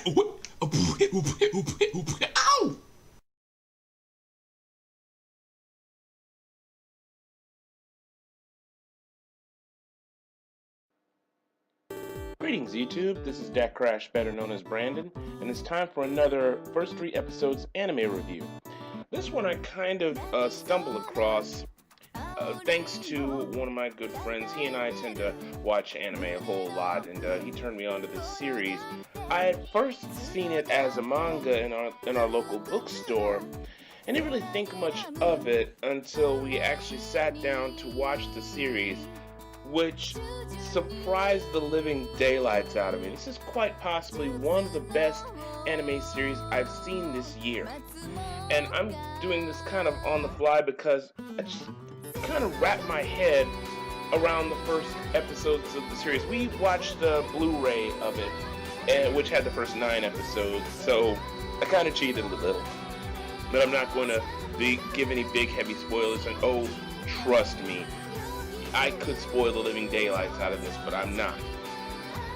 Ow! Greetings YouTube, this is DecKrash, better known as Brandon, and it's time for another first 3 episodes anime review. This one I kind of stumbled across thanks to one of my good friends. He and I tend to watch anime a whole lot, and he turned me on to this series. I had first seen it as a manga in our local bookstore, and didn't really think much of it until we actually sat down to watch the series, which surprised the living daylights out of me. This is quite possibly one of the best anime series I've seen this year. And I'm doing this kind of on the fly because I just kind of wrapped my head around the first episodes of the series. We watched the blu-ray of it, which had the first 9 episodes, so I kind of cheated a little. But I'm not going to give any big heavy spoilers, and oh, trust me, I could spoil the living daylights out of this, but I'm not.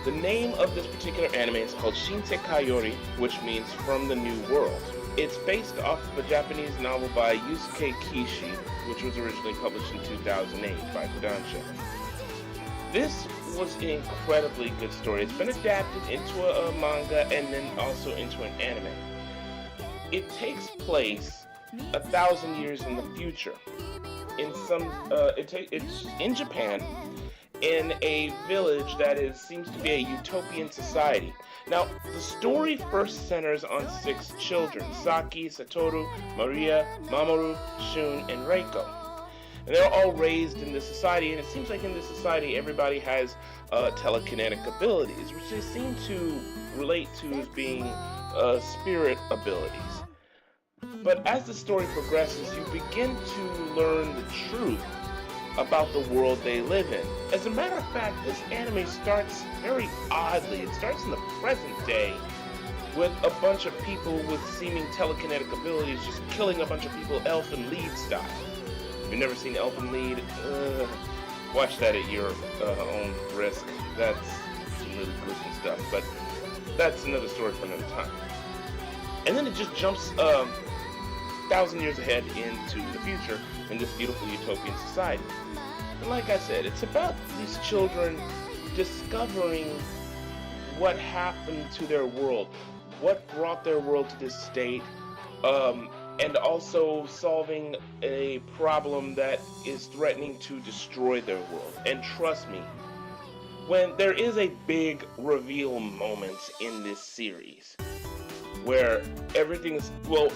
The name of this particular anime is called Shinsekai Yori, which means From the New World. It's based off of a Japanese novel by Yusuke Kishi, which was originally published in 2008 by Kodansha. This was an incredibly good story. It's been adapted into a manga and then also into an anime. It takes place 1,000 years in the future. It's in Japan, in a village that seems to be a utopian society. Now, the story first centers on 6 children: Saki, Satoru, Maria, Mamoru, Shun, and Reiko. And they're all raised in this society, and it seems like in this society everybody has telekinetic abilities, which they seem to relate to as being spirit abilities. But as the story progresses, you begin to learn the truth about the world they live in. As a matter of fact, this anime starts very oddly. It starts in the present day with a bunch of people with seeming telekinetic abilities just killing a bunch of people Elfen Lied style. If you've never seen Elfen Lied, watch that at your own risk. That's some really gruesome stuff, but that's another story for another time. And then it just jumps 1,000 years ahead into the future in this beautiful utopian society. And like I said, it's about these children discovering what happened to their world, what brought their world to this state, and also solving a problem that is threatening to destroy their world. And trust me, when there is a big reveal moment in this series, where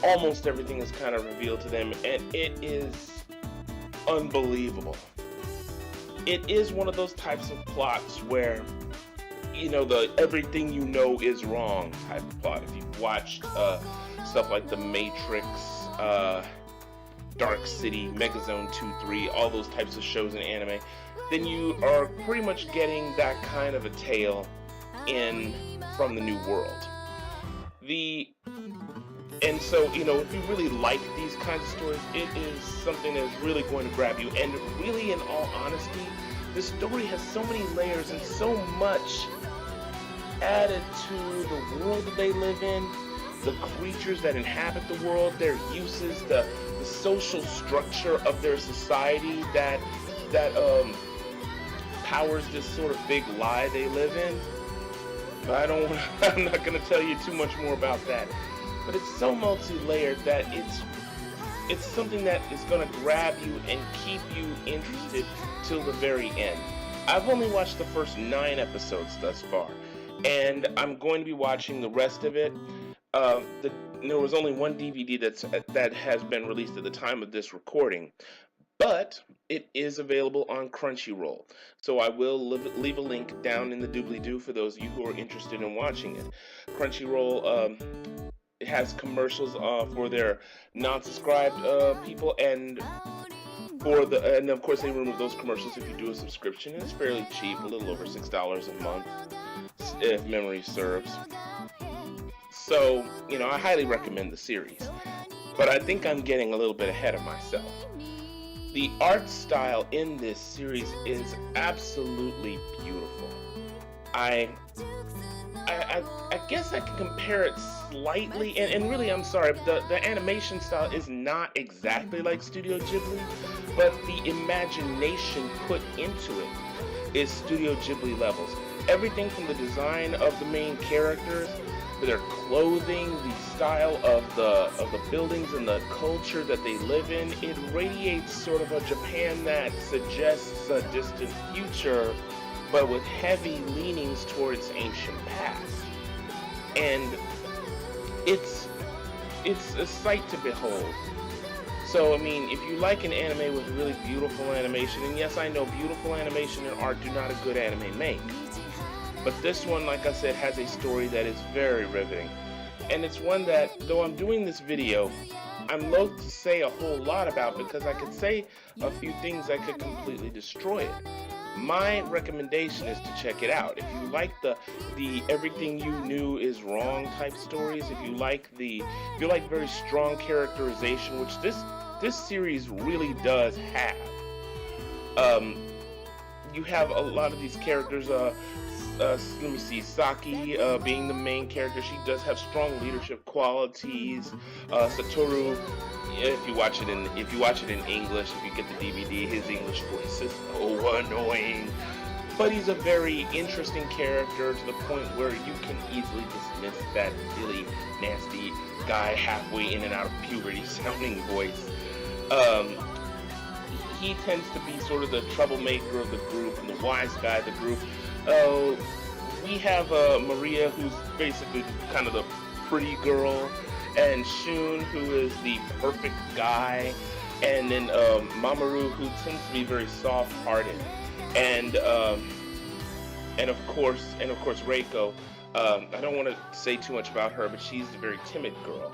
almost everything is kind of revealed to them, and it is unbelievable. It is one of those types of plots where, the everything you know is wrong type of plot. If you've watched stuff like The Matrix, Dark City, Megazone 2-3, all those types of shows in anime, then you are pretty much getting that kind of a tale From the New World. And so, if you really like these kinds of stories, it is something that is really going to grab you. And really, in all honesty, this story has so many layers and so much added to the world that they live in, the creatures that inhabit the world, their uses, the social structure of their society that powers this sort of big lie they live in. I'm not going to tell you too much more about that. But it's so multi-layered that it's something that is going to grab you and keep you interested till the very end. I've only watched the first 9 episodes thus far, and I'm going to be watching the rest of it. There was only one DVD that has been released at the time of this recording, but it is available on Crunchyroll. So I will leave a link down in the doobly-doo for those of you who are interested in watching it. Crunchyroll it has commercials for their non-subscribed people, and of course they remove those commercials if you do a subscription. And it's fairly cheap, a little over $6 a month, if memory serves. So, I highly recommend the series. But I think I'm getting a little bit ahead of myself. The art style in this series is absolutely beautiful. I guess I can compare it slightly, and really, I'm sorry, the animation style is not exactly like Studio Ghibli, but the imagination put into it is Studio Ghibli levels. Everything from the design of the main characters, their clothing, the style of the buildings and the culture that they live in, it radiates sort of a Japan that suggests a distant future, but with heavy leanings towards ancient past. And it's a sight to behold. So, I mean, if you like an anime with really beautiful animation, and yes, I know beautiful animation and art do not a good anime make, but this one, like I said, has a story that is very riveting. And it's one that, though I'm doing this video, I'm loath to say a whole lot about, because I could say a few things that could completely destroy it. My recommendation is to check it out. If you like the everything you knew is wrong type stories, if you like very strong characterization, which this series really does have. You have a lot of these characters. Let me see, Saki being the main character, she does have strong leadership qualities. Satoru, if you watch it in English, if you get the DVD, his English voice is so annoying. But he's a very interesting character, to the point where you can easily dismiss that really nasty guy halfway in and out of puberty sounding voice. He tends to be sort of the troublemaker of the group and the wise guy of the group. We have Maria, who's basically kind of the pretty girl, and Shun, who is the perfect guy, and then Mamoru, who tends to be very soft-hearted, and of course Reiko. I don't want to say too much about her, but she's a very timid girl.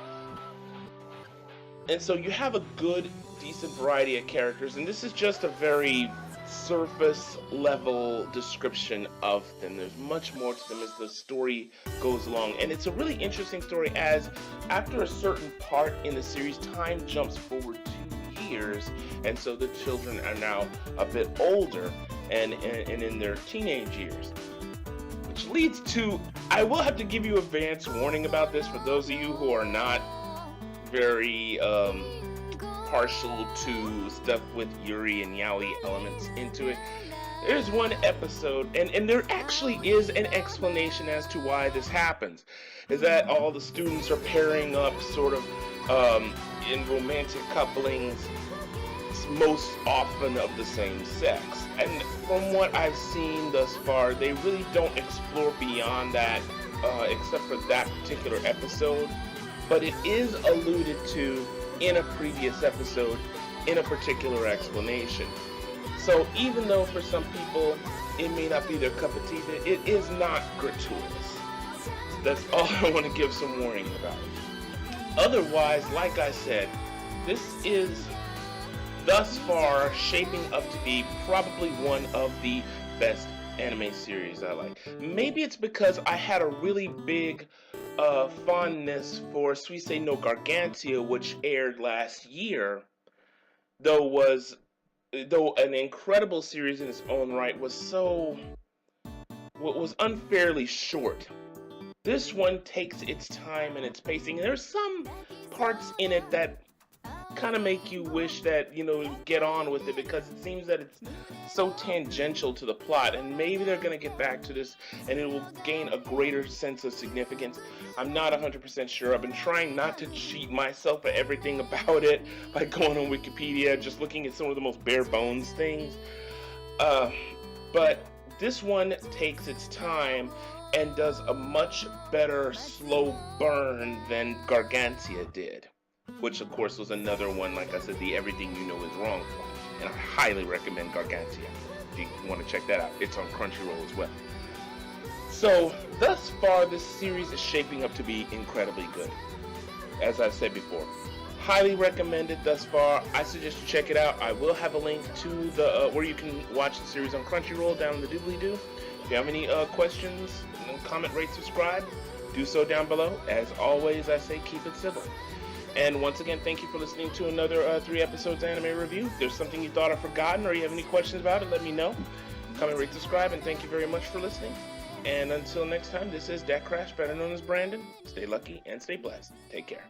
And so you have a good, decent variety of characters, and this is just a very surface level description of them. There's much more to them as the story goes along, and it's a really interesting story, as after a certain part in the series, time jumps forward 2 years, and so the children are now a bit older and in their teenage years, which leads to, I will have to give you advance warning about this for those of you who are not very partial to stuff with Yuri and Yaoi elements into it. There's one episode, and there actually is an explanation as to why this happens, is that all the students are pairing up sort of in romantic couplings, most often of the same sex. And from what I've seen thus far, they really don't explore beyond that, except for that particular episode. But it is alluded to in a previous episode in a particular explanation. So even though for some people it may not be their cup of tea, it is not gratuitous. That's all I want to give some warning about. Otherwise, like I said, this is thus far shaping up to be probably one of the best anime series I like. Maybe it's because I had a really big fondness for Suisei no Gargantia, which aired last year, though an incredible series in its own right, was unfairly short. This one takes its time and its pacing, and there's some parts in it that kind of make you wish that, get on with it, because it seems that it's so tangential to the plot, and maybe they're going to get back to this and it will gain a greater sense of significance. I'm not 100% sure. I've been trying not to cheat myself at everything about it by going on Wikipedia, just looking at some of the most bare bones things. But this one takes its time and does a much better slow burn than Gargantia did, which of course was another one, like I said, the Everything You Know Is Wrong plot. And I highly recommend Gargantia if you want to check that out. It's on Crunchyroll as well. So thus far, this series is shaping up to be incredibly good. As I've said before, highly recommended thus far. I suggest you check it out. I will have a link to the where you can watch the series on Crunchyroll down in the doobly-doo. If you have any questions, comment, rate, subscribe, do so down below. As always, I say keep it civil. And once again, thank you for listening to another 3 episodes anime review. If there's something you thought I've forgotten or you have any questions about it, let me know. Comment, rate, subscribe, and thank you very much for listening. And until next time, this is DecKrash, better known as Brandon. Stay lucky and stay blessed. Take care.